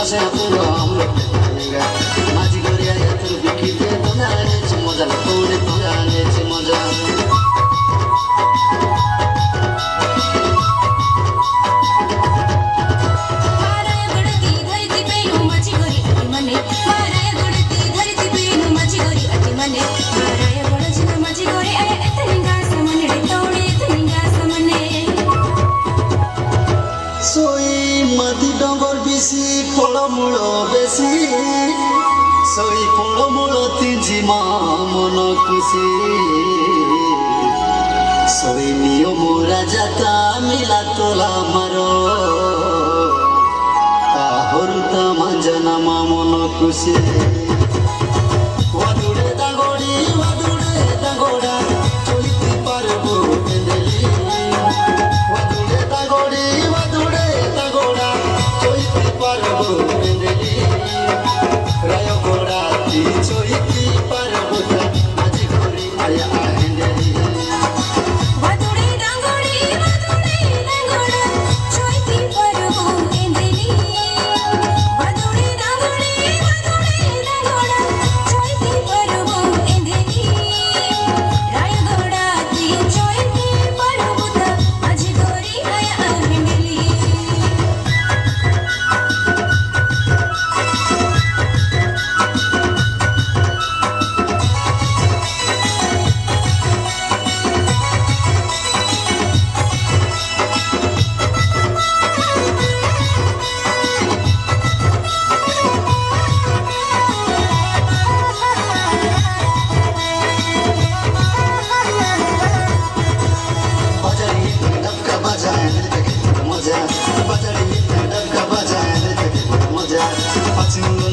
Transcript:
से पूरा हम लोग खाएगा माझी गोरिया या तो बिकी दे बनाने च मजा तोड़े बनाने च मजा डंगर बेसी फलमूल बेसी सई फलमूल तिजी मन खुशी सई नियम राजाता मिला तोला मारो आहरुता मंजना मन खुशी वादुड़े दागोड़ा चलिते पारबो एंदेली वादुड़े दागोड़ा पारबो एंदेली रायगोड़ा ती चोइती पारबो माझी गोरी आया एंदेली वादुड़े दागोड़ा चोइती पारबो एंदेली वादुड़े दागोड़ा चोइती पारबो एंदेली रायगोड़ा ती चोइती पारबो माझी गोरी आया एंदेली मजा